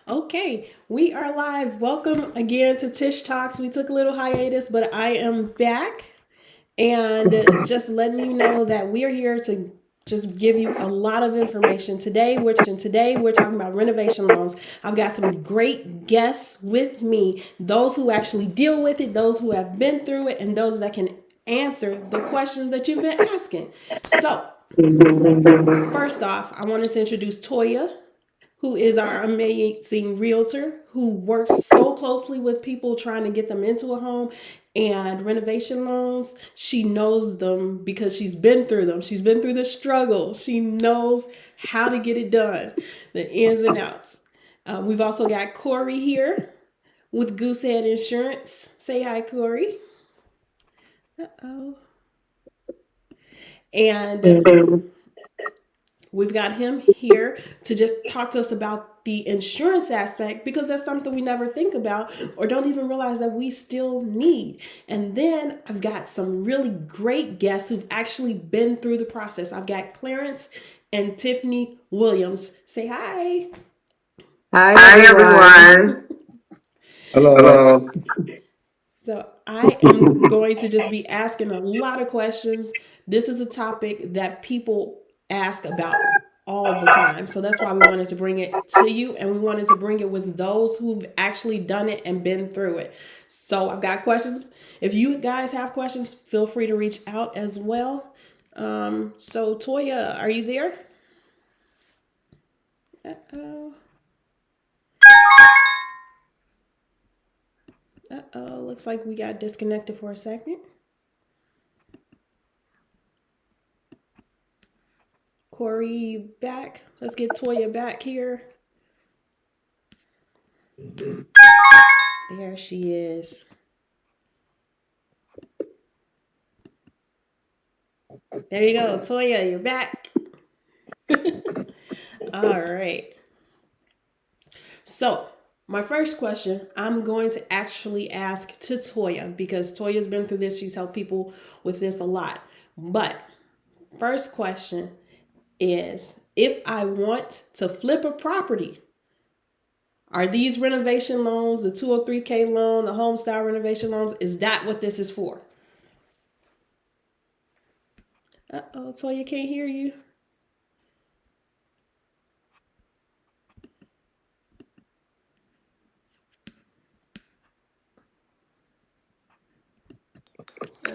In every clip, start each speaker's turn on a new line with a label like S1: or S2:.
S1: Okay, we are live. Welcome again to TishTalks. We took a little hiatus, but I am back and just letting you know that we are here to just give you a lot of information. Today we're talking about renovation loans. I've got some great guests with me, those who actually deal with it, those who have been through it, and those that can answer the questions that you've been asking. So, first off, I wanted to introduce Toyya, who is our amazing realtor who works so closely with people trying to get them into a home and renovation loans. She knows them because she's been through them. She's been through the struggle. She knows how to get it done, the ins and outs. We've also got Correy here with Goosehead Insurance. Say hi, Correy. Uh-oh. And we've got him here to just talk to us about the insurance aspect because that's something we never think about or don't even realize that we still need. And then I've got some really great guests who've actually been through the process. I've got Clarence and Tiffany Williams. Say hi.
S2: Hi
S3: Hi
S2: everyone.
S3: everyone.
S4: Hello, hello.
S3: Hello.
S1: So I am going to just be asking a lot of questions. This is a topic that people ask about all the time. So that's why we wanted to bring it to you and we wanted to bring it with those who've actually done it and been through it. So I've got questions. If you guys have questions, feel free to reach out as well. So Toyya, are you there? Uh-oh. Uh-oh. Looks like we got disconnected for a second. Corey back. Let's get Toyya back here. There she is. There you go, Toyya, you're back. All right. So, my first question, I'm going to actually ask to Toyya because Toyya's been through this. She's helped people with this a lot. But first question is if I want to flip a property, are these renovation loans, the 203K loan, the home style renovation loans, is that what this is for? Uh-oh, Toyya can't hear you.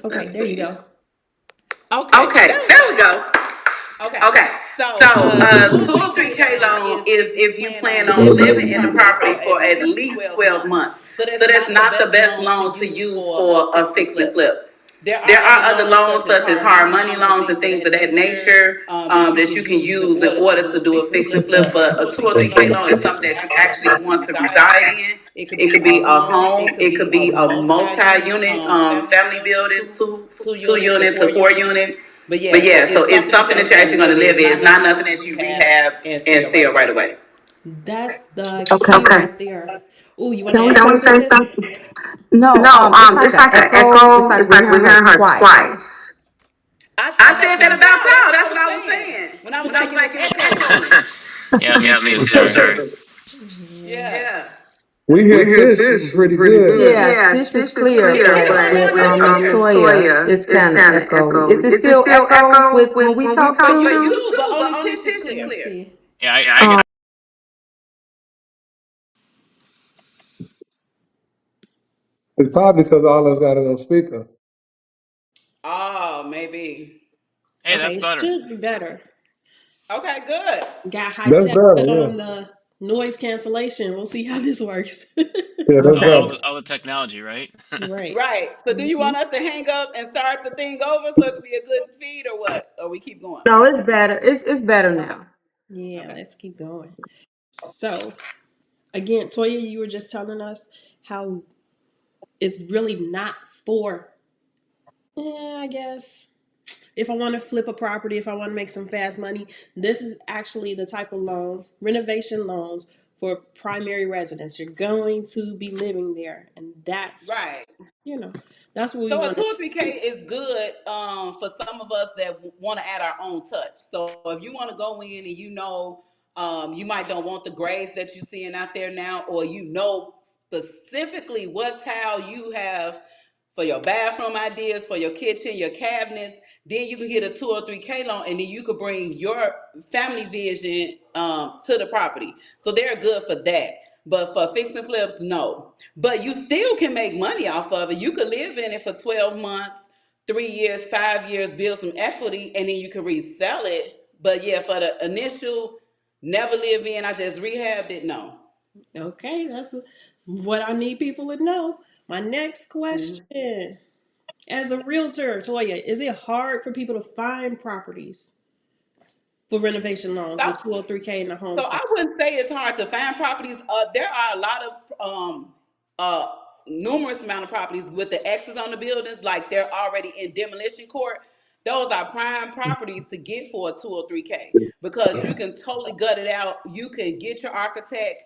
S1: Okay, there you go.
S3: Okay, there we go. Okay, so 203K loan is if you plan on living in the property for at least 12 months. So that's not the best loan to use for a fix and flip. There are other loans such as hard money loans and things of that nature that you can use in order to do a fix and flip. But a 203K loan is something that you actually want to reside in. It could be a home. It could be a multi-unit family building, two unit to four unit. But yeah, so it's something that you're actually going to live in. It's not nothing that you rehab and sell right away.
S1: That's the
S2: Okay.
S1: key right there. Oh, you want to
S2: Can we
S1: add
S2: say
S3: Can we
S1: something,
S3: say
S1: Tiff?
S3: something?
S2: no?
S3: No,
S2: It's like
S3: it's
S2: an
S3: like an
S2: echo. It's
S3: echo.
S2: like
S3: It's
S2: we're
S3: like we're
S2: hearing her
S3: hearing her
S2: twice.
S3: twice. I said that about y'all. That's what I was saying. When I was making this echo.
S5: Yeah, me
S3: Me
S5: too,
S3: too,
S5: sir.
S3: sir.
S1: Yeah.
S3: Yeah.
S4: We
S3: We
S4: hear
S3: hear
S4: Tish
S3: Tish
S4: pretty
S3: pretty
S4: good.
S3: good.
S2: Yeah,
S3: Yeah,
S2: Tish is
S3: Tish is
S2: clear,
S3: clear,
S2: but
S3: but
S2: with
S3: with
S2: Miss
S3: Miss
S2: Toyya,
S3: Toyya,
S2: it's
S3: it's
S2: kind of
S3: kind of
S2: echoey. Is
S3: echoey.
S2: it
S3: Is it
S2: still
S3: still
S2: echo
S3: echo
S2: with when
S3: with
S2: we
S3: when we
S2: talk
S3: talk
S2: to
S3: to
S2: you?
S3: you? But only Tish is
S1: Let me
S3: clear.
S1: see.
S5: Yeah, I
S2: Um,
S5: got.
S4: It's probably because all of us got it on speaker.
S3: Oh, maybe.
S5: Hey,
S1: Okay,
S5: that's
S1: it
S5: better.
S1: should be better.
S3: Okay, good.
S1: Got high
S4: That's
S1: tech
S4: better,
S1: put
S4: yeah.
S1: on the noise cancellation. We'll see how this works.
S4: Yeah,
S5: It's
S4: that's
S5: all
S4: better.
S5: the, all the technology, right?
S1: Right.
S3: Right. So do you
S1: Hmm.
S3: want us to hang up and start the thing over so it could be a good feed or what? Or we keep going?
S2: no, it's better. It's better now.
S1: Yeah,
S3: Okay.
S1: let's keep going. So, again, Toyya, you were just telling us how it's really not for, I guess, if I want to flip a property, if I want to make some fast money, this is actually the type of loans, renovation loans for primary residence. You're going to be living there, and that's
S3: Right.
S1: you know that's what we
S3: So a
S1: want
S3: two
S1: to.
S3: or three K is good for some of us that want to add our own touch. So if you want to go in and you know You might don't want the grades that you're seeing out there now, or specifically what tile you have for your bathroom ideas, for your kitchen, your cabinets. Then you can get a 203K loan, and then you could bring your family vision to the property. So they're good for that. But for fix and flips, no. But you still can make money off of it. You could live in it for 12 months, 3 years, 5 years, build some equity, and then you can resell it. But yeah, for the initial never live in, I just rehabbed it, no.
S1: Okay, that's what I need people to know. My next question. As a realtor, Toyya, is it hard for people to find properties for renovation loans
S3: So,
S1: with 203K in the home
S3: so
S1: state?
S3: I wouldn't say it's hard to find properties. There are a lot of uh numerous amount of properties with the X's on the buildings, like they're already in demolition court. Those are prime properties to get for a 203K because you can totally gut it out. You can get your architect,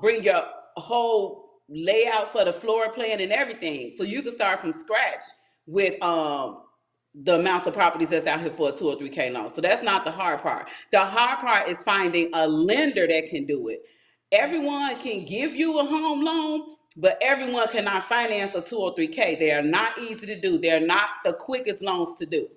S3: bring your whole layout for the floor plan and everything. So you can start from scratch with the amounts of properties that's out here for a 203K loan. So that's not the hard part. The hard part is finding a lender that can do it. Everyone can give you a home loan, but everyone cannot finance a 203K. They are not easy to do. They're not the quickest loans to do.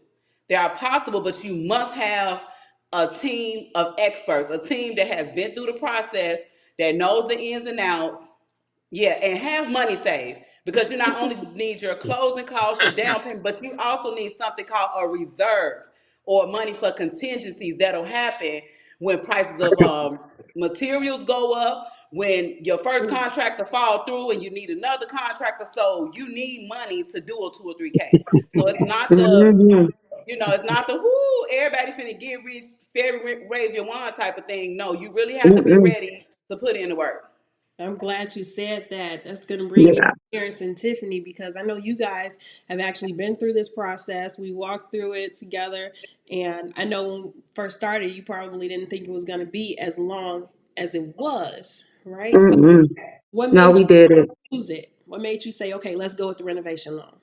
S3: They are possible, but you must have a team of experts, a team that has been through the process, that knows the ins and outs, yeah, and have money saved because you not only need your closing costs, your down payment, but you also need something called a reserve or money for contingencies that'll happen when prices of materials go up, when your first contractor fall through and you need another contractor. So you need money to do a 2 or 3K. So it's not
S2: Mm-hmm.
S3: it's not the whoo, everybody finna get rich, fairy wave your wand type of thing. No, you really have to be
S2: Mm-mm.
S3: ready to put in the work.
S1: I'm glad you said that. That's going to bring in
S2: Yeah.
S1: Clarence and Tiffany because I know you guys have actually been through this process. We walked through it together. And I know when we first started, you probably didn't think it was going to be as long as it was, right? So,
S2: Mm-mm.
S1: what
S2: No,
S1: made
S2: we did it.
S1: you use it? What made you say, okay, let's go with the renovation loan?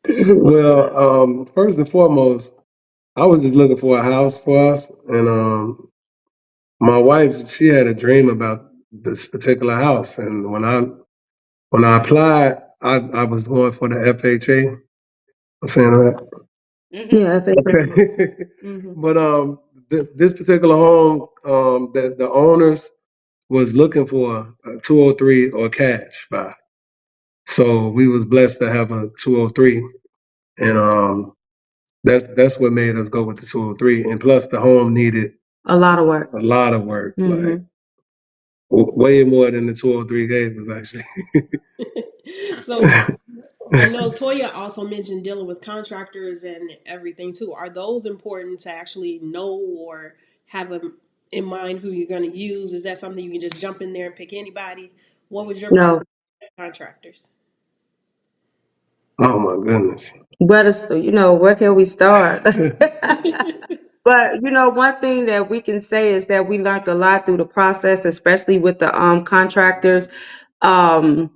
S4: Well, first and foremost, I was just looking for a house for us, and my wife, she had a dream about this particular house, and when I applied, I was going for the FHA. I'm saying that.
S3: Mm-hmm.
S2: Yeah, I think.
S4: Okay.
S2: Mm-hmm.
S4: But this particular home, that the owners was looking for a 203 or cash buy. So we was blessed to have a 203, and that's what made us go with the 203. And plus, the home needed
S2: A lot of work.
S4: a lot of work, like
S2: Mm-hmm.
S4: way more than the 203 gave us actually.
S1: So, I know Toyya also mentioned dealing with contractors and everything too. Are those important to actually know or have in mind who you're going to use? Is that something you can just jump in there and pick anybody? What was your process
S2: No,
S1: with contractors?
S4: Oh my goodness.
S2: but it's, where can we start? But one thing that we can say is that we learned a lot through the process, especially with the contractors. Um,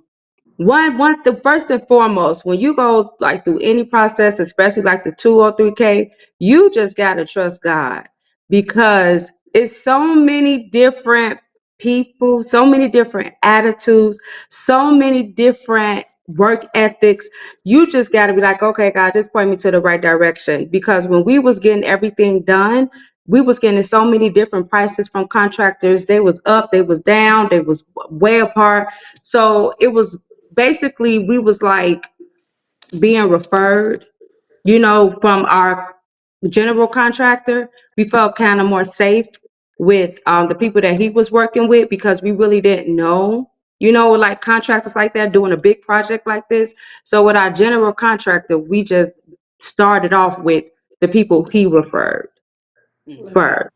S2: the first and foremost, when you go like through any process, especially like the 203K, you just gotta trust God because it's so many different people, so many different attitudes, so many different work ethics. You just gotta be like, okay, God, just point me to the right direction. Because when we was getting everything done, we was getting so many different prices from contractors. They was up, they was down, they was way apart. So it was basically we was like being referred, from our general contractor. We felt kind of more safe with the people that he was working with because we really didn't know, like contractors like that doing a big project like this. So with our general contractor, we just started off with the people he referred
S3: Mm-hmm.
S2: first.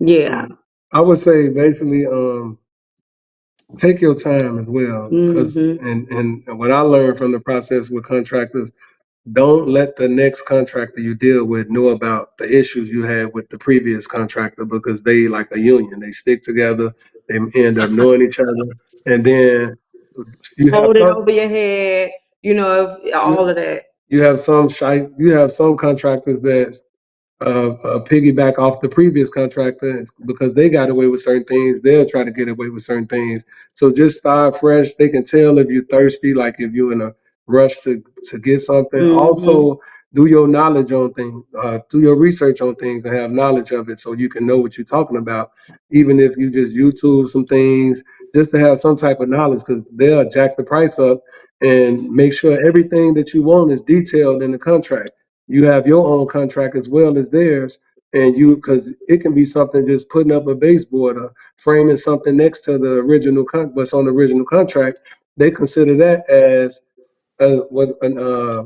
S2: Yeah.
S4: I would say basically, take your time as well, because
S2: Hmm.
S4: and what I learned from the process with contractors, don't let the next contractor you deal with know about the issues you had with the previous contractor because they like a union. They stick together. They end up knowing each other, and then you have
S2: Hold it
S4: some
S2: over your head, all of that.
S4: you have some contractors that piggyback off the previous contractor because they got away with certain things. They'll try to get away with certain things. So just start fresh. They can tell if you're thirsty, like if you're in a rush to get something. Also, do your knowledge on things, do your research on things and have knowledge of it so you can know what you're talking about. Even if you just YouTube some things, just to have some type of knowledge because they'll jack the price up and make sure everything that you want is detailed in the contract. You have your own contract as well as theirs, and you because it can be something just putting up a baseboard or framing something next to the original what's on the original contract. They consider that as an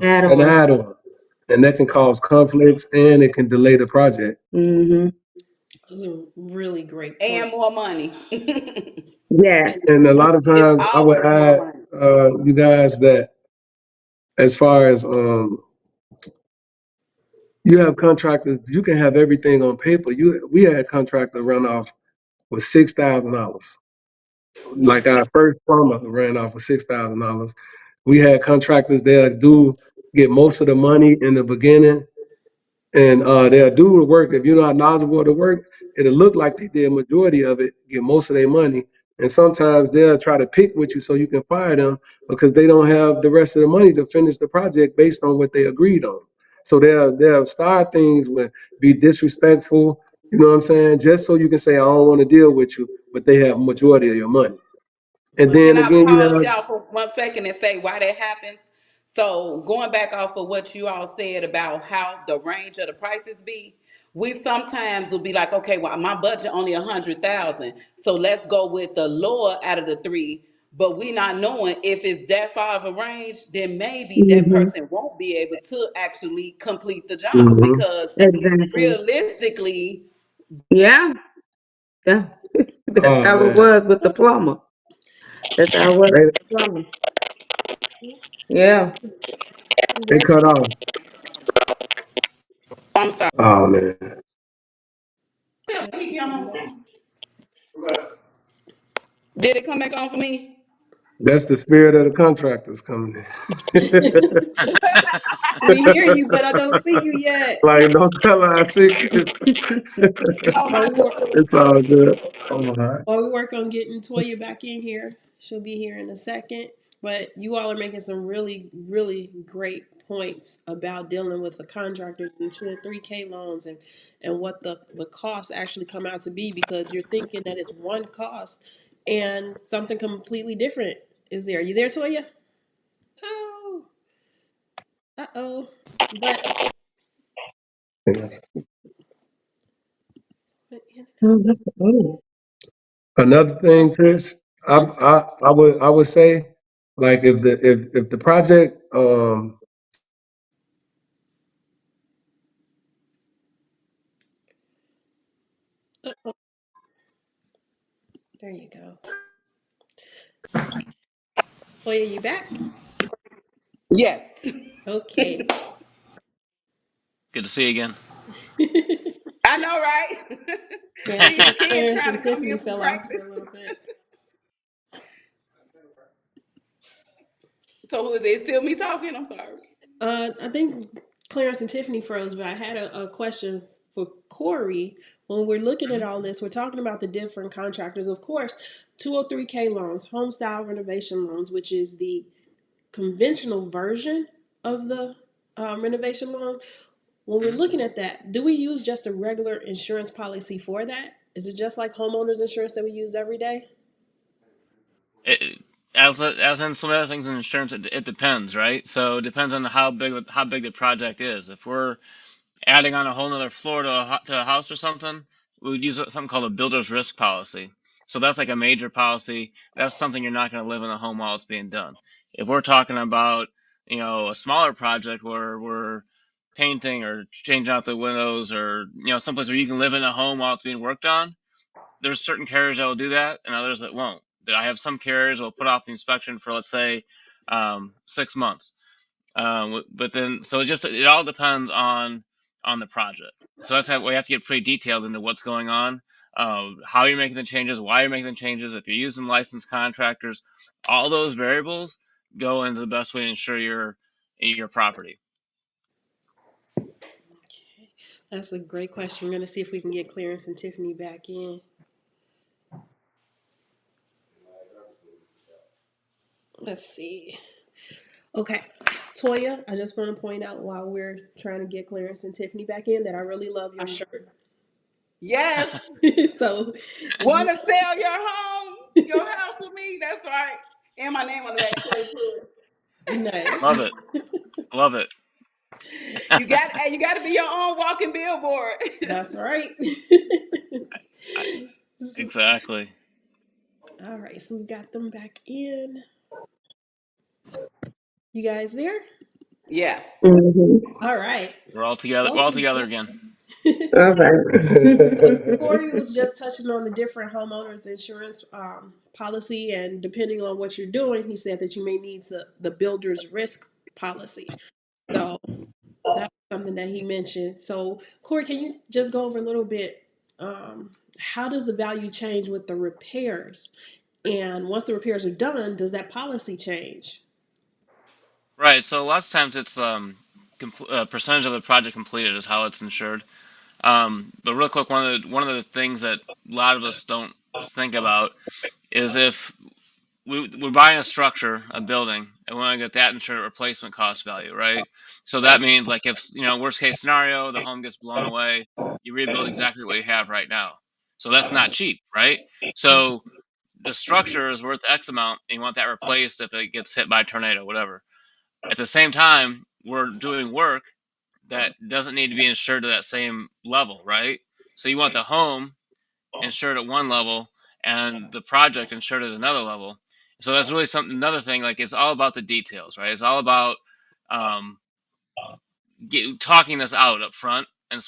S2: Add-on.
S4: add-on, and that can cause conflicts and it can delay the project.
S2: Mm-hmm.
S1: Those are really great
S3: And
S1: points.
S3: more money.
S2: Yes.
S4: And a lot of
S3: It's
S4: times, I would
S3: always more
S4: add
S3: money.
S4: you guys that as far as you have contractors, you can have everything on paper. We had contractor run off with $6,000. Like our first plumber ran off with $6,000. We had contractors that do get most of the money in the beginning, and they'll do the work. If you're not knowledgeable of the work, it'll look like they did a majority of it, get most of their money. And sometimes they'll try to pick with you so you can fire them because they don't have the rest of the money to finish the project based on what they agreed on. So they'll start things with be disrespectful, you know what I'm saying? Just so you can say I don't want to deal with you, but they have majority of your money. And
S1: Wow.
S3: Can
S4: then
S3: I
S4: again, you
S3: pause
S4: have
S3: y'all for 1 second and say why that happens? So going back off of what you all said about how the range of the prices be, we sometimes will be like, okay, well, my budget only 100,000, so let's go with the lower out of the three. But we not knowing if it's that far of a range, then maybe that
S2: Mm-hmm.
S3: person won't be able to actually complete the job
S4: mhm.
S3: because
S2: Exactly.
S3: realistically,
S2: Yeah. Yeah. That's
S4: Oh
S2: how it
S4: man,
S2: was with the plumber. That's how it was
S4: they,
S2: with the plumber. Yeah.
S4: they
S1: That's
S4: cut off.
S3: I'm sorry.
S4: Oh man,
S3: Did it come back on for me?
S4: that's the spirit of the contractors coming in.
S1: we hear you, but I don't see you yet.
S4: Like, don't tell her I see it.
S3: Oh
S1: While
S3: my
S1: we work,
S3: God.
S4: It's all good. Oh my.
S1: while we work on getting Toyya back in here, she'll be here in a second. But you all are making some really, really great points about dealing with the contractors and 2 and 3K loans and what the costs actually come out to be because you're thinking that it's one cost and something completely different is there. Are you there, Toyya? Oh, uh-oh. But
S2: Oh, that's good.
S4: Another thing, Tish, I would say, like if the project
S1: uh-oh. There you go. Toyya, you back?
S3: Yes.
S1: Okay.
S5: Good to see you again.
S3: I know, right?
S1: Yeah,
S3: These kids
S1: Clarence
S3: trying
S1: and
S3: to come
S1: Tiffany
S3: in from
S1: fell off
S3: practice.
S1: for a little bit.
S3: So who is it? Still me talking? I'm sorry.
S1: I think Clarence and Tiffany froze, but I had a question for Corey. When we're looking at all this, we're talking about the different contractors. Of course, 203K loans, home style renovation loans, which is the conventional version of the renovation loan. When we're
S5: Mhm.
S1: looking at that, do we use just a regular insurance policy for that? Is it just like homeowners insurance that we use every day?
S5: It, as in some other things in insurance, it depends, right? So it depends on how big the project is. If we're adding on a whole nother floor to a house or something, we would use something called a builder's risk policy. So that's like a major policy. That's something you're not going to live in the home while it's being done. If we're talking about, a smaller project where we're painting or changing out the windows or, someplace where you can live in a home while it's being worked on, there's certain carriers that will do that and others that won't. I have some carriers that will put off the inspection for, let's say, 6 months. But then, so it all depends on the project. So that's how we have to get pretty detailed into what's going on, how you're making the changes, why you're making the changes. If you're using licensed contractors, all those variables go into the best way to insure your property.
S1: Okay. That's a great question. We're going to see if we can get Clarence and Tiffany back in. Let's see. Okay. Toyya, I just want to point out while we're trying to get Clarence and Tiffany back in that I really love your shirt.
S3: Yes.
S1: So,
S3: Want to sell your house with me? That's right. And my name on the back, Toyya Pruitt.
S1: nice.
S5: Love it. Love it.
S3: You got to be your own walking billboard.
S1: That's right.
S5: Exactly.
S1: All right, so we got them back in. You guys there?
S3: Yeah.
S2: Mhm.
S1: All right.
S5: We're all together. We're all
S1: Welcome
S5: together
S1: back.
S5: again.
S2: All right.
S1: Corey was just touching on the different homeowners insurance policy, and depending on what you're doing, he said that you may need the builder's risk policy. So that's something that he mentioned. So, Corey, can you just go over a little bit? How does the value change with the repairs? And once the repairs are done, does that policy change?
S5: Right. So lots of times it's percentage of the project completed is how it's insured. But real quick, one of the things that a lot of us don't think about is if we're buying a structure, a building, and we want to get that insured at replacement cost value, right? So that means like if worst case scenario, the home gets blown away, you rebuild exactly what you have right now. So that's not cheap, right? So the structure is worth X amount, and you want that replaced if it gets hit by a tornado, whatever. At the same time, we're doing work that doesn't need to be insured to that same level, right? So you want the home insured at one level and the project insured at another level. So that's really another thing. Like it's all about the details, right? It's all about um, talking this out up front and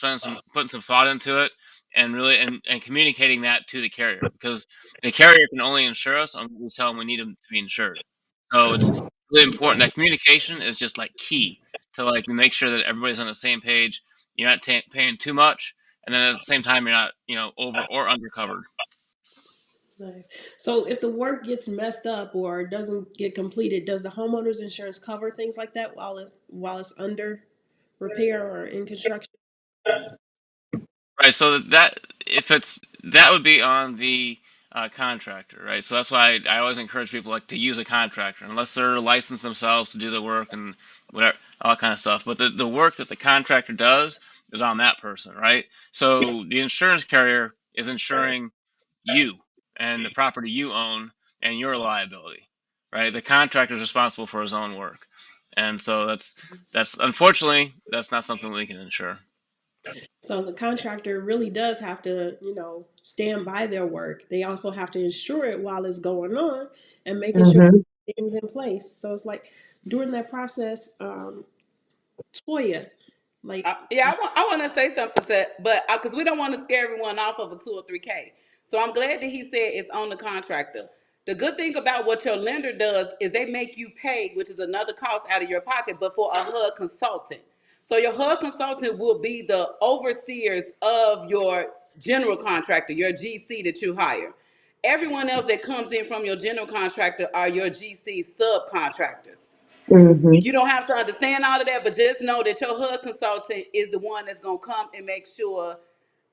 S5: putting some thought into it, and really and communicating that to the carrier, because the carrier can only insure us on what we tell them we need them to be insured. So it's really important that communication is just like key to like make sure that everybody's on the same page. You're not paying too much, and then at the same time you're not over or undercovered.
S1: Nice. So if the work gets messed up or doesn't get completed, does the homeowner's insurance cover things like that while it's under repair or in construction?
S5: Right. So that if it's that would be on the contractor, right? So that's why I always encourage people like to use a contractor unless they're licensed themselves to do the work and whatever, all that kind of stuff. But the work that the contractor does is on that person, right? So the insurance carrier is insuring you and the property you own and your liability, right? The contractor is responsible for his own work, and so that's unfortunately that's not something we can insure.
S1: So the contractor really does have to, stand by their work. They also have to insure it while it's going on and making sure
S2: Mhm.
S1: things in place. So it's like during that process, Toyya, like
S3: Yeah, I want to say something, but because we don't want to scare everyone off of a 203K. So I'm glad that he said it's on the contractor. The good thing about what your lender does is they make you pay, which is another cost out of your pocket, but for a HUD consultant. So your HUD consultant will be the overseers of your general contractor, your GC that you hire. Everyone else that comes in from your general contractor are your GC subcontractors.
S2: Mhm.
S3: You don't have to understand all of that, but just know that your HUD consultant is the one that's gonna come and make sure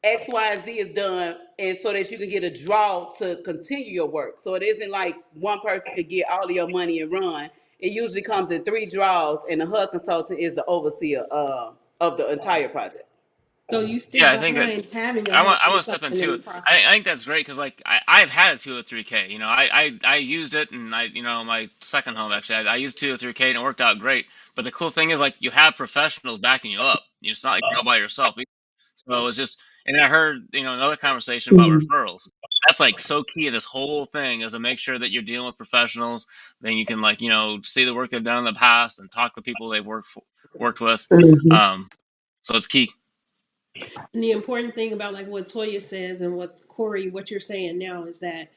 S3: X, Y, and Z is done, and so that you can get a draw to continue your work. So it isn't like one person could get all of your money and run. It usually comes in three draws, and the HUD consultant is the overseer of the entire project.
S1: so you
S5: Yeah,
S1: stick
S5: I think that
S1: behind having a HUD
S5: I want to step
S1: consultant in
S5: into
S1: the
S5: it.
S1: process.
S5: I think that's great because like I've had a 203K. I used it, and my second home actually I used 203K and it worked out great. But the cool thing is like you have professionals backing you up. It's not like you're all by yourself. So it's just, and I heard another conversation about
S2: Mhm.
S5: referrals. That's like so key to this whole thing is to make sure that you're dealing with professionals. Then you can like see the work they've done in the past and talk to people they've worked with.
S2: Mhm.
S5: Um, so it's key.
S1: And the important thing about like what Toyya says and what's Corey, what you're saying now is that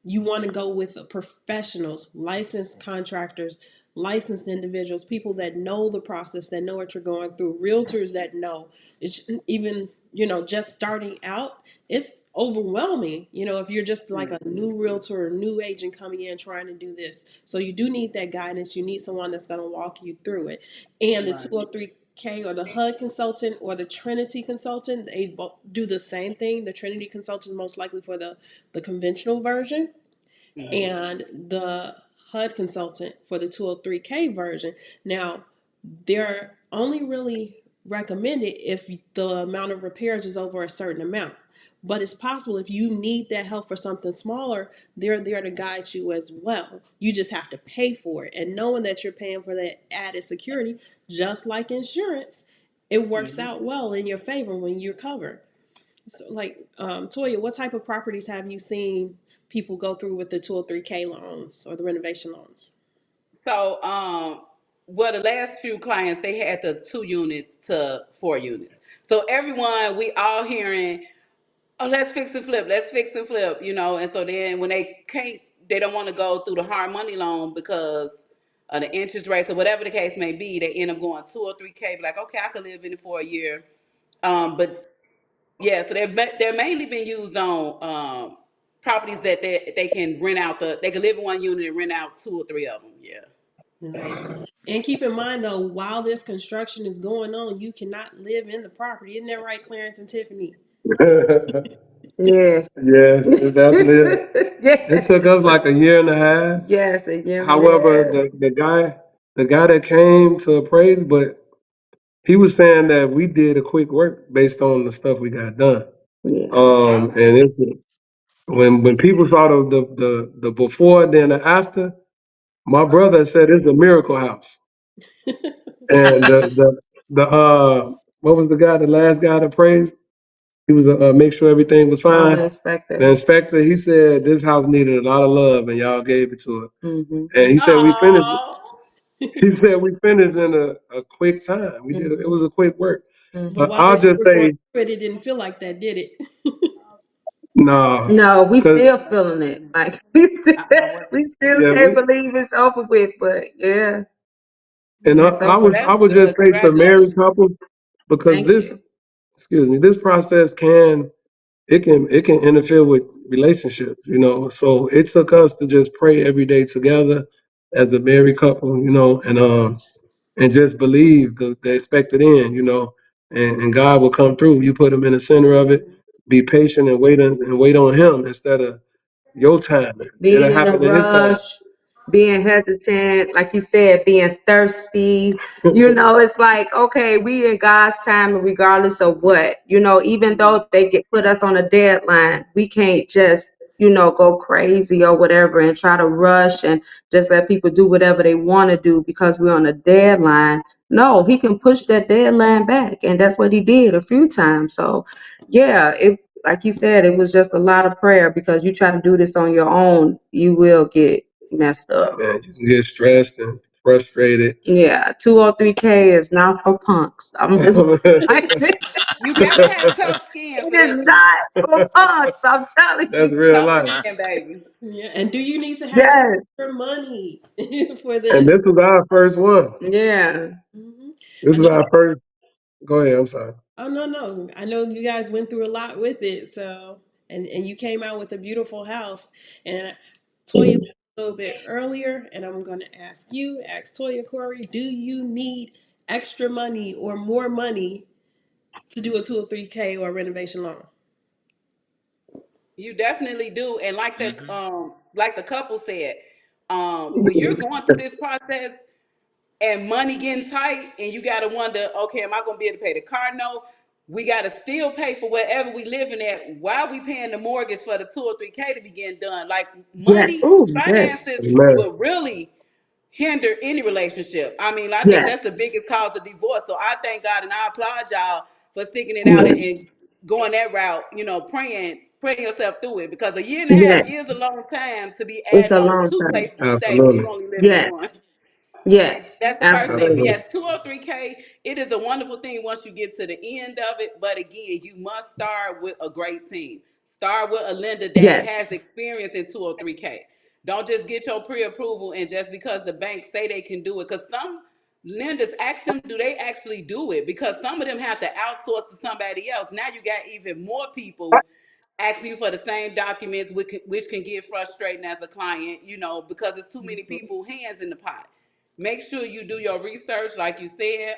S1: you want to go with professionals, licensed contractors, licensed individuals, people that know the process, that know what you're going through, realtors that know. It's even, just starting out, it's overwhelming, if you're just like a new realtor or new agent coming in trying to do this. So you do need that guidance. You need someone that's going to walk you through it. And the
S3: Right.
S1: 203K 203K or the HUD consultant or the Trinity consultant, they both do the same thing. The Trinity consultant is most likely for the conventional version, and the HUD consultant for the 203K version. Now, they're only really recommended if the amount of repairs is over a certain amount. But it's possible if you need that help for something smaller, they're there to guide you as well. You just have to pay for it. And knowing that you're paying for that added security, just like insurance, it works out well in your favor when you're covered. So, like, Toyya, what type of properties have you seen people go through with the 203K loans or the renovation loans?
S3: So, well, the last few clients they had the 2 units to 4 units. So everyone, we all hearing, oh, let's fix and flip, let's fix and flip, And so then when they can't, they don't want to go through the hard money loan because of the interest rates or whatever the case may be. They end up going 2 or 3K. Be like, okay, I could live in it for a year. But yeah, so they're mainly been used on properties that they can rent out they can live in 1 unit and rent out 2 or 3 of them. Yeah.
S1: Nice. And keep in mind though, while this construction is going on, you cannot live in the property. Isn't that right, Clarence and Tiffany?
S2: Yes.
S4: Yes, it definitely is. It
S2: Yes.
S4: took us like a year and a half.
S2: Yes, a year and a
S4: However,
S2: half.
S4: the guy that came to appraise, but he was saying that we did a quick work based on the stuff we got done.
S2: Yeah.
S4: And when people saw the before then the after, my brother said it's a miracle house. And what was the last guy that praised? He was make sure everything was
S2: Oh, the
S4: fine.
S2: inspector.
S4: The inspector, he said this house needed a lot of love, and y'all gave it to it.
S2: Mm-hmm.
S4: And he said we finished.
S3: Oh.
S4: He said we finished in a quick time. We did it. It
S2: Mm-hmm.
S4: was a quick work.
S1: But
S4: But
S2: Mm-hmm.
S1: while
S4: I'll
S1: you
S4: just
S1: were going
S4: say
S1: through it, it didn't feel like that, did it?
S4: no,
S2: No, we
S4: cause
S2: still feeling it. Like we still
S4: yeah,
S2: can't believe it's over with. But yeah,
S4: and
S2: yeah, it's over.
S4: I
S3: That's
S4: would just
S3: good.
S4: say to married
S3: Congratulations.
S4: couples because
S2: Thank
S4: this,
S2: you.
S4: excuse me, this process it can interfere with relationships, So it took us to just pray every day together as a married couple, and just believe the expected end, and God will come through. You put him in the center of it, be patient and wait on him instead of your timing. It'll
S2: Being in a
S4: happen in his time.
S2: rush, being hesitant, like you said, being thirsty. It's like, okay, we in God's time regardless of what. Even though they put us on a deadline, we can't just, go crazy or whatever and try to rush and just let people do whatever they want to do because we're on a deadline. No, he can push that deadline back. And that's what he did a few times. So yeah, it like you said, it was just a lot of prayer because you try to do this on your own, you will get messed up.
S4: Man, you can get stressed and frustrated.
S2: Yeah, 203K is not for punks. I'm just like, it
S3: You gotta have tough skin for
S2: is
S3: this one.
S2: not for punks. I'm telling
S4: That's
S2: you.
S4: real
S3: Tough
S4: life.
S3: skin, baby.
S1: Yeah. And do you need to have
S2: Yes.
S1: extra money for
S4: And
S1: this?
S4: this was our first one.
S2: Yeah.
S1: Hmm.
S4: This
S1: I
S4: is
S1: know.
S4: our first. Go ahead. I'm sorry.
S1: Oh no, no. I know you guys went through a lot with it. So, and you came out with a beautiful house. And Toya said a little bit earlier, and I'm going to ask Toya, Corey, do you need extra money or more money to do a 203K or renovation loan?
S3: You definitely do. And
S5: Hmm.
S3: like the couple said, when you're going through this process and money getting tight and you gotta wonder, okay, am I gonna be able to pay the car note? We gotta still pay for wherever we living at while we paying the mortgage for the 2 or 3K to be getting done. Like
S2: Yes.
S3: money,
S2: Oh, yes.
S3: finances
S4: Amen.
S3: will really hinder any relationship. I mean, I think
S2: Yes.
S3: that's the biggest cause of divorce. So I thank God and I applaud y'all for sticking it out and going that route, praying yourself through it because a year and a half
S2: Yes.
S3: is a long time to be
S2: It's
S3: adding
S2: a
S3: on
S2: long
S3: two
S2: time.
S3: places to stay when you
S4: Absolutely.
S3: only live in one.
S2: Yes. Yes.
S3: That's the first thing. But
S2: Absolutely.
S4: Absolutely.
S3: yes, 2 or 3K, it is a wonderful thing once you get to the end of it. But again, you must start with a great team. Start with a lender that
S2: Yes.
S3: has experience in 2 or 3K. Don't just get your pre-approval and just because the bank say they can do it. Because some lenders ask them, do they actually do it? Because some of them have to outsource to somebody else. Now you got even more people asking you for the same documents, which can get frustrating as a client, because it's too many people hands in the pot. Make sure you do your research, like you said.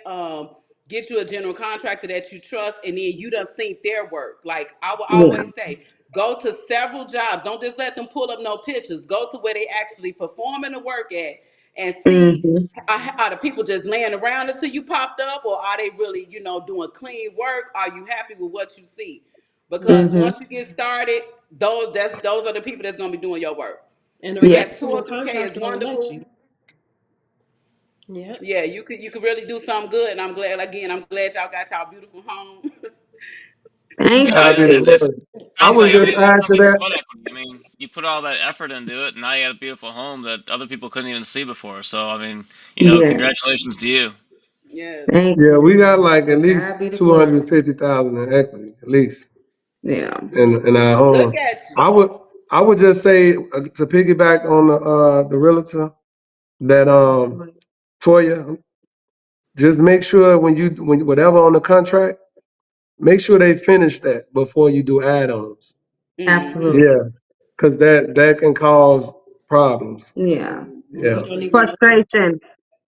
S3: get you a general contractor that you trust, and then you done seen their work. Like I will
S2: Yeah.
S3: always say, go to several jobs. Don't just let them pull up no pictures. Go to where they actually performing the work at, and see
S2: Mhm.
S3: are the people just laying around until you popped up, or are they really, doing clean work? Are you happy with what you see? Because
S2: Mhm.
S3: once you get started, those are the people that's gonna be doing your work.
S1: And the
S2: Yes.
S3: Yes, two
S1: general
S3: or three K is
S1: contractor gonna let
S3: wonderful.
S1: you. Yep.
S3: Yeah, you could really do something good, and I'm glad y'all got y'all beautiful home.
S2: Thank
S5: Yeah,
S2: you.
S4: God be the
S5: it's
S4: glory. I
S5: sounds
S4: would
S5: like, I
S4: just
S5: mean, it
S4: add
S5: sounds
S4: to
S5: like
S4: that.
S5: sweat equity. I mean, you put all that effort into it, and now you got a beautiful home that other people couldn't even see before. So, I mean,
S2: Yes.
S5: congratulations to you.
S3: Yes.
S2: Thank
S4: Yeah,
S2: you.
S4: we got like at least
S2: God be the glory.
S4: 250,000 in equity, at least
S2: Yeah.
S4: in our
S3: Look
S4: home.
S3: at
S4: I
S3: you.
S4: would I would just say to piggyback on the realtor that Toyya, just make sure when whatever on the contract, make sure they finish that before you do add-ons.
S3: Mm-hmm.
S2: Absolutely.
S4: Yeah, because that can cause problems.
S2: Yeah.
S1: You
S4: Yeah,
S1: don't even know.
S2: Frustration.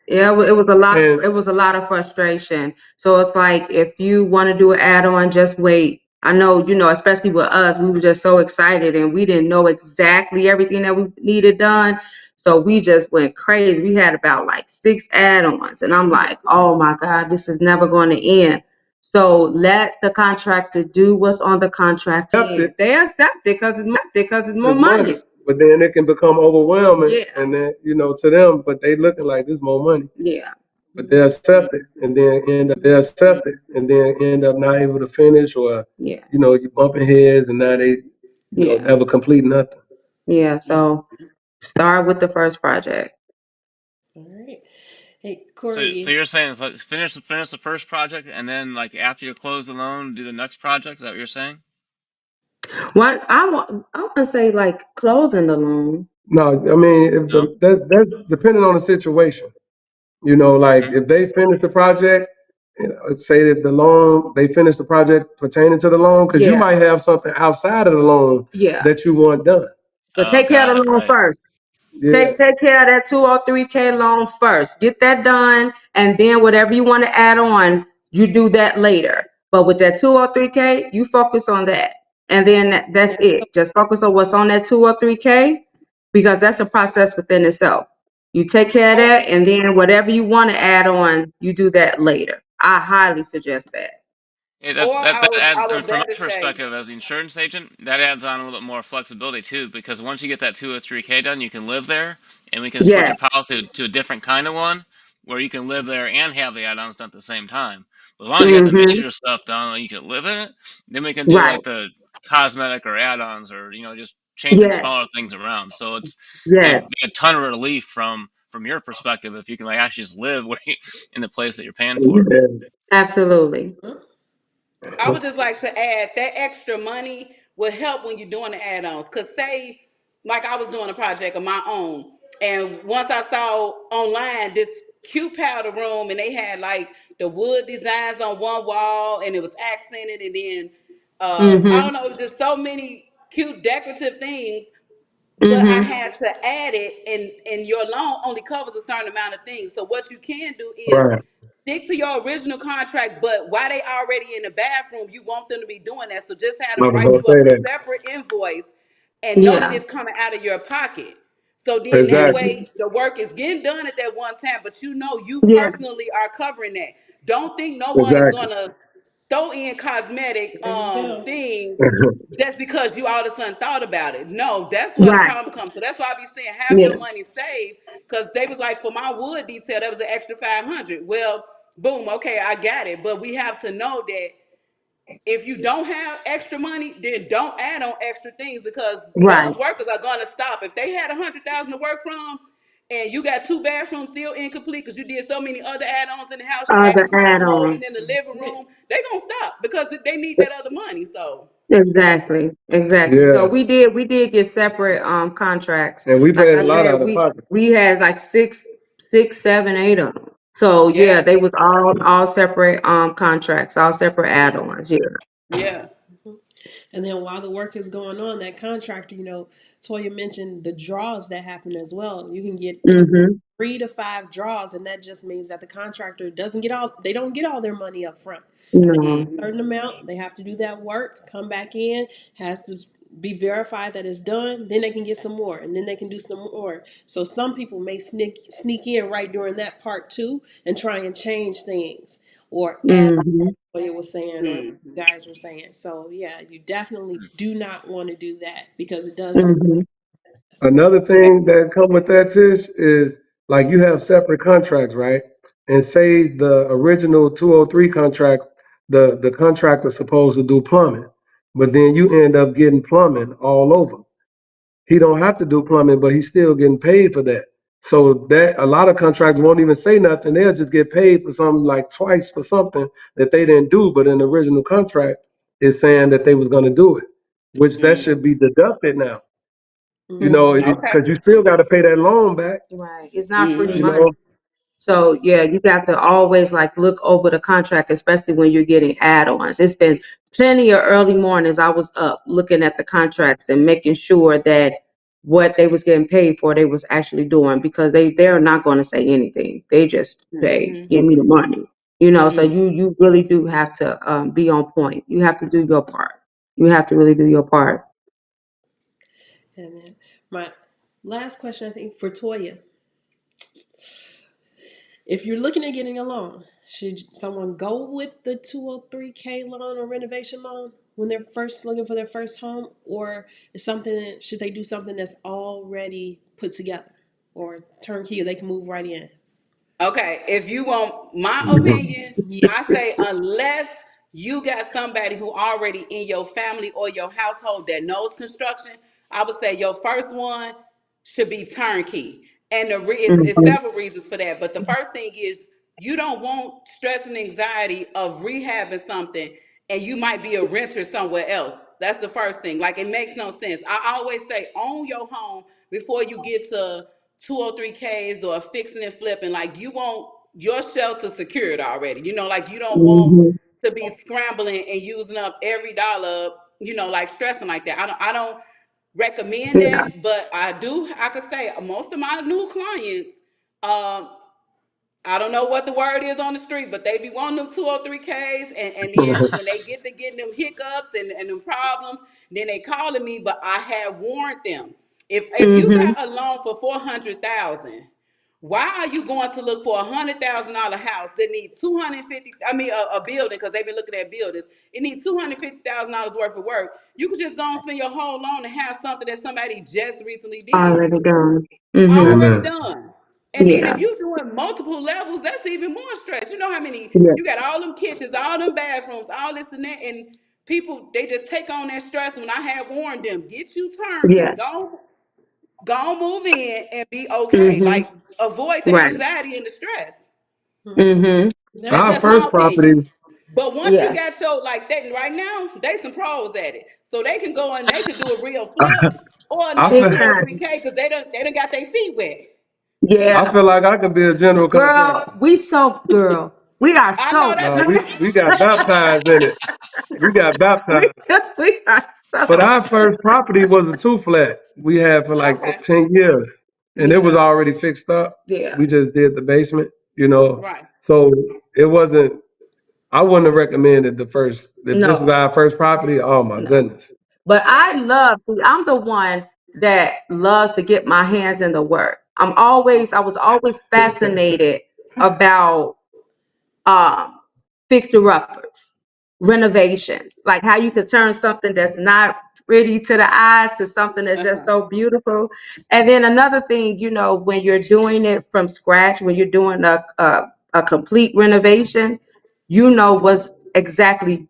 S2: Yeah, it was a lot of
S4: and
S2: it was a lot of frustration. So it's like if you want to do an add-on, just wait. I know, especially with us, we were just so excited and we didn't know exactly everything that we needed done. So we just went crazy. We had about like 6 add-ons and I'm like, oh my God, this is never going to end. So let the contractor do what's on the contract.
S4: accept
S2: And
S4: it
S2: they accept it because it's more
S4: as money,
S2: money.
S4: but then it can become overwhelming,
S2: Yeah,
S4: and then to them, but they looking like this more money.
S2: yeah,
S4: But they accept it and then end up not able to finish, or
S2: yeah,
S4: you bumping heads and now they
S2: yeah,
S4: never complete nothing.
S2: yeah. So start with the first project.
S1: All right. Hey,
S5: So
S1: Corey.
S5: you're saying it's like finish the first project, and then like after you close the loan, do the next project. Is that what you're saying?
S2: I want to say like closing the loan.
S4: No, I mean, if
S5: No.
S4: that's depending on the situation. Like
S5: Hmm.
S4: if they finish the project, say that they finish the project pertaining to the loan, because you
S2: Yeah,
S4: might have something outside of the loan
S2: yeah.
S4: that you want done.
S2: But
S5: Oh,
S2: take care
S5: got
S2: of
S5: it.
S2: the loan
S5: Right.
S2: first.
S4: Yeah,
S2: Take care of that 203K loan first. Get that done, and then whatever you want to add on, you do that later. But with that 203K, you focus on that, and then that's it. Just focus on what's on that 203K, because that's a process within itself. You take care of
S3: Or
S2: that, and then whatever you want to add on, you do that later. I highly suggest that.
S5: Yeah,
S3: or
S5: that
S3: I would
S5: adds,
S3: I
S5: I mean,
S3: would
S5: from
S3: better
S5: my
S3: say,
S5: perspective as the insurance agent, that adds on a little bit more flexibility too, because once you get that 203K done, you can live there, and we can switch your
S2: Yes.
S5: policy to a different kind of one, where you can live there and have the add-ons done at the same time. But as long as you got the
S2: Mm-hmm.
S5: major stuff done, and you can live in it, then we can do
S2: Right.
S5: like the cosmetic or add-ons, or just changing
S2: Yes.
S5: smaller things around. So it's
S2: Yes.
S5: it'd be a ton of relief from your perspective if you can like actually just live in the place that you're paying for.
S4: yeah.
S2: Absolutely.
S1: Huh?
S3: I would just like to add that extra money will help when you're doing the add-ons. Cause say, like I was doing a project of my own, and once I saw online this cute powder room, and they had like the wood designs on one wall, and it was accented, and then I
S2: Mm-hmm.
S3: don't know, it was just so many cute decorative things. But I
S2: Mm-hmm.
S3: had to add it, and your loan only covers a certain amount of things. So what you can do is
S4: Right.
S3: stick to your original contract, but while they already in the bathroom, you want them to be doing that. So just have
S4: I
S3: them
S4: was
S3: write
S4: gonna
S3: you up
S4: say
S3: a
S4: that.
S3: separate invoice and know that
S2: Yeah.
S3: it's coming out of your pocket. So then that
S4: Exactly.
S3: way the work is getting done at that one time, but you
S2: Yeah.
S3: personally are covering that. Don't think no one is
S4: Exactly.
S3: gonna throw in cosmetic
S1: There you go.
S3: things just because you all of a sudden thought about it. No, that's where the
S2: Right.
S3: problem comes. So that's why I be saying have
S2: Yeah.
S3: your money saved, because they was like, for my wood detail, that was an extra 500. Well, boom, okay, I got it. But we have to know that if you don't have extra money, then don't add on extra things, because
S2: Right.
S3: those workers are gonna stop. If they had 100,000 to work from, and you got two bathrooms still incomplete because you did so many other add-ons in the house, you added
S2: Other
S3: crown
S2: add-ons.
S3: molding in the living
S1: Yeah.
S3: room, they gonna stop because they need that other money. So
S2: Exactly. Exactly. So
S4: Yeah,
S2: we did get separate contracts.
S4: and we
S2: Like
S4: paid
S2: I
S4: a lot
S2: said,
S4: out of
S2: we
S4: pocket.
S2: we had like six, seven, 8 of them. So yeah,
S3: yeah,
S2: they was all separate contracts, all separate
S3: mm,
S2: add-ons. Yeah.
S3: yeah,
S1: Mhm. And then while the work is going on, that contractor, Toya mentioned the draws that happen as well. You can get
S2: Mm-hmm.
S1: 3 to 5 draws, and that just means that the contractor they don't get all their money up front.
S2: No.
S1: Certain amount, they have to do that work, come back in, has to be verified that it's done, then they can get some more, and then they can do some more. So some people may sneak in right during that part too and try and change things or add
S2: Mm-hmm.
S1: what it was saying or you guys were saying. So yeah, you definitely do not want to do that because it does.
S2: Mm-hmm.
S4: Another thing that come with that, Tish, is like you have separate contracts, right? And say the original 203 contract, the contractor's supposed to do plumbing, but then you end up getting plumbing all over. He don't have to do plumbing, but he's still getting paid for that. So that a lot of contractors won't even say nothing. They'll just get paid for something like twice for something that they didn't do, but in the original contract is saying that they was going to do it, which that should be deducted now. You know,
S3: Okay.
S4: because you still got to pay that loan back.
S2: Right. It's not free
S4: You
S2: money.
S4: know,
S2: So yeah, you got to always like look over the contract, especially when you're getting add-ons. It's been plenty of early mornings I was up looking at the contracts and making sure that what they was getting paid for they was actually doing, because they're not going to say anything. They just say, give me the money. You know, so you really do have to be on point. You have to do your part. You have to really do your part.
S1: And then my last question, I think, for Toyya. If you're looking at getting a loan, should someone go with the 203K loan or renovation loan when they're first looking for their first home, or should they do something that's already put together or turnkey, they can move right in?
S3: Okay, if you want my opinion,
S1: Yeah.
S3: I say unless you got somebody who already in your family or your household that knows construction, I would say your first one should be turnkey. And it's
S2: Mm-hmm.
S3: several reasons for that. But the first thing is you don't want stress and anxiety of rehabbing something and you might be a renter somewhere else. That's the first thing. Like, it makes no sense. I always say own your home before you get to 203Ks or fixing and flipping. Like, you want your shelter secured already. You know, like, you don't want
S2: Mm-hmm.
S3: to be scrambling and using up every dollar, you know, like stressing like that. I don't recommend
S2: Yeah.
S3: that, but I could say most of my new clients, um, I don't know what the word is on the street, but they be wanting them 203Ks, and then when they get to getting them hiccups and them problems, then they calling me. But I had warned them, if you
S2: Mm-hmm.
S3: got a loan for 400,000, why are you going to look for $100,000 house that needs 250? I mean, a building, because they've been looking at buildings. It needs $250,000 worth of work. You could just go and spend your whole loan and have something that somebody just recently did
S2: Already done. Mm-hmm.
S3: already
S4: amen.
S3: done. And then
S2: Yeah.
S3: if you're doing multiple levels, that's even more stress. You know how many
S2: Yeah.
S3: you got, all them kitchens, all them bathrooms, all this and that, and people, they just take on that stress. When I had warned them, get you turnkey,
S2: Yeah.
S3: go move in and be okay.
S2: Mm-hmm.
S3: Like, avoid the
S2: Right.
S3: anxiety and the stress.
S2: Mm-hmm.
S1: That's
S3: That's
S4: Our
S1: good.
S3: just my
S4: first property,
S3: opinion. But once you
S2: Yeah.
S3: got your, like that right now, they some pros at it. So they can go and they can do a real flip or
S4: I
S3: another
S2: Big
S4: feel,
S3: 203K,
S2: time.
S3: because they done got their feet wet.
S4: I
S2: Yeah.
S4: feel like I could be a general contractor.
S2: Girl, girl, we are
S3: I know
S2: so
S3: that's
S4: No,
S3: right.
S4: we got baptized in it. We got
S2: we,
S4: baptized.
S2: we are
S4: But
S2: so
S4: our first property was a two flat. We had for like
S3: Okay.
S4: 10 years, and it was
S2: yeah.
S4: already fixed up.
S2: Yeah.
S4: We just did the basement, you know.
S3: Right.
S4: So it wasn't, I wouldn't have recommended the first, if this was
S2: No,
S4: our first property, oh my
S2: no.
S4: goodness.
S2: But
S3: Right.
S2: I'm the one that loves to get my hands in the work. I was always fascinated about um fixer uppers, renovations, like how you could turn something that's not pretty to the eyes to something that's just
S3: Uh-huh.
S2: so beautiful. And then another thing, you know, when you're doing it from scratch, when you're doing a complete renovation, you know what's exactly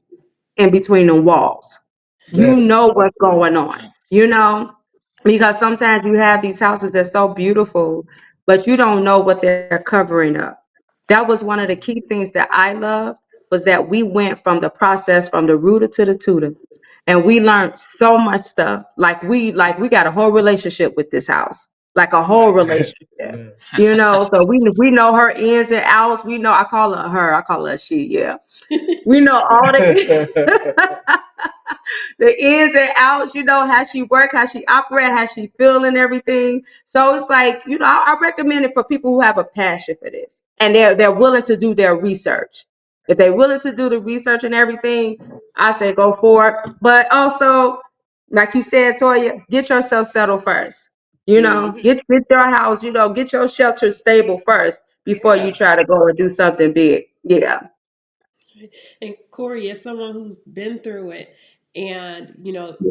S2: in between the walls. You
S4: Yes.
S2: know what's going on, you know, because sometimes you have these houses that's so beautiful, but you don't know what they're covering up. That was one of the key things that I loved, was that we went from the process from the rooter to the tutor. And we learned so much stuff. Like we got a whole relationship with this house. Like a whole
S3: Right.
S2: relationship.
S4: Amen.
S2: You know, so we know her ins and outs. We know I call her a she, yeah. We know all the the ins and outs, how she work, how she operate, how she feel and everything. So it's like, I recommend it for people who have a passion for this and they're willing to do their research. If they're willing to do the research and everything, I say go for it. But also, like you said, Toyya, get yourself settled first. Get your house, get your shelter stable first before you try to go and do something big. Yeah.
S1: And Correy, as someone who's been through it, and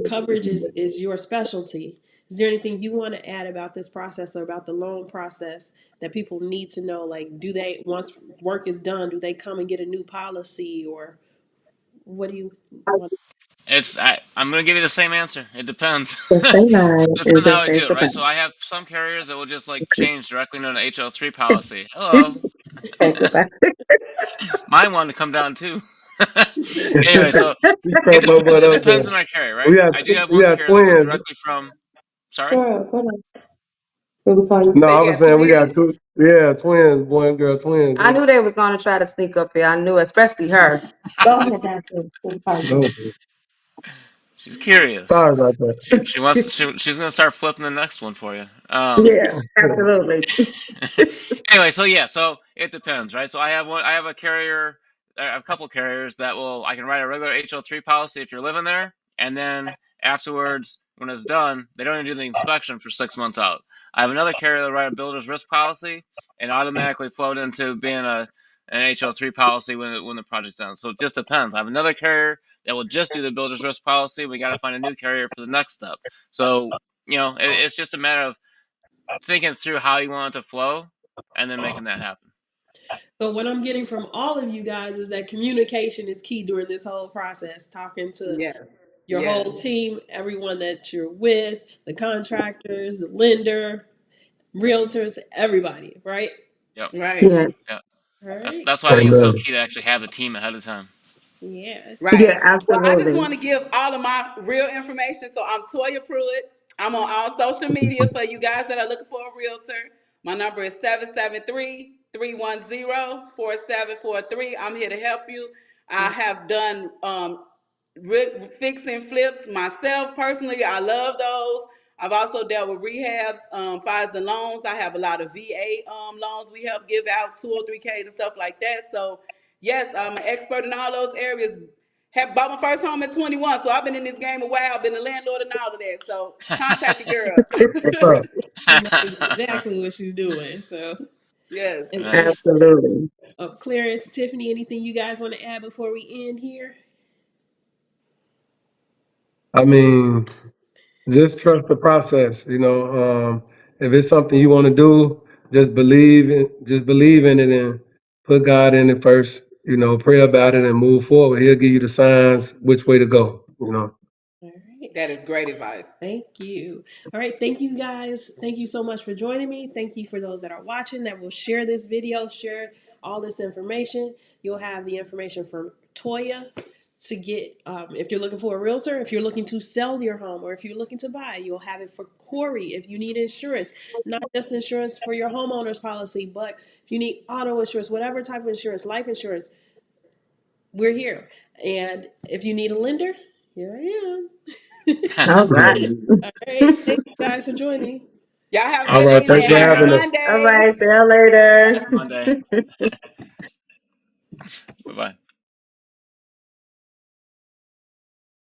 S1: coverage is your specialty. Is there anything you want to add about this process or about the loan process that people need to know? Like, do they, once work is done, do they come and get a new policy, or what do you want?
S5: I'm going to give you the same answer. It depends.
S2: Just say hi.
S5: It
S2: And
S5: depends how
S2: just
S5: I
S2: say
S5: do it, right?
S2: goodbye.
S5: So I have some carriers that will just like change directly into an HO3 policy. Hello.
S2: Say goodbye.
S5: Mine wanted to come down too. Anyway, so
S4: You crack my butt
S5: it
S4: up
S5: depends
S4: there.
S5: on my carrier, right?
S4: We got
S5: I do have
S4: we
S5: one
S4: got
S5: carrier that will
S4: twins.
S5: directly from. Sorry.
S2: Girl, hold on. What we call
S4: No,
S2: you?
S4: I was saying we got two. Yeah, twins, boy and girl twins.
S2: I knew they was gonna try to sneak up here. I knew, especially her. Go ahead, Dad. What we call you?
S4: No,
S5: She's curious.
S4: sorry about that.
S5: She's gonna start flipping the next one for you.
S2: Yeah, absolutely.
S5: Anyway, so it depends, right? So I have a carrier, I have a couple carriers that I can write a regular HO3 policy if you're living there, and then afterwards, when it's done, they don't even do the inspection for 6 months out. I have another carrier that write a builder's risk policy and automatically float into being an HO3 policy when the project's done. So it just depends. I have another carrier that will just do the builder's risk policy. We got to find a new carrier for the next step. So it's just a matter of thinking through how you want it to flow and then making that happen.
S1: So what I'm getting from all of you guys is that communication is key during this whole process. Talking to your whole team, everyone that you're with, the contractors, the lender, realtors, everybody, right?
S5: Yep.
S2: Yeah,
S5: Yeah.
S1: All right.
S5: That's why I think it's so key to actually have a team ahead of time.
S1: Yes.
S2: yeah,
S3: Well, I just
S2: absolutely.
S3: want to give all of my real information. So I'm Toyya Pruitt. I'm on all social media for you guys that are looking for a realtor. My number is 773-310-4743. I'm here to help you. I have done fixing flips myself personally. I love those. I've also dealt with rehabs, fires and loans. I have a lot of VA loans we help give out, 203Ks and stuff like that. So yes, I'm an expert in all those areas. Have bought my first home at 21, so I've been in this game a while. Been a landlord and all of that. So contact the girl.
S4: What's up?
S1: She knows exactly what she's doing. So,
S3: Yes.
S1: and,
S5: Nice.
S2: Absolutely.
S1: Clarence, Tiffany, anything you guys want to add before we end here?
S4: I mean, just trust the process. If it's something you want to do, just believe in it and put God in it first. Pray about it and move forward. He'll give you the signs which way to go.
S1: All right.
S3: That is great advice.
S1: Thank you. All right. Thank you guys. Thank you so much for joining me. Thank you for those that are watching that will share this video, share all this information. You'll have the information from Toyya to get, if you're looking for a realtor, if you're looking to sell your home, or if you're looking to buy, you'll have it for Correy if you need insurance, not just insurance for your homeowner's policy, but if you need auto insurance, whatever type of insurance, life insurance, we're here. And if you need a lender, here I am.
S2: All right.
S1: All right. Thank you guys for joining.
S3: Y'all have a
S4: All
S3: good
S4: right.
S3: evening.
S4: Thanks
S5: Thank
S4: for
S5: you,
S3: Happy
S4: having us.
S5: guys.
S2: All
S3: Monday.
S2: right. See you later.
S5: Monday. Bye bye.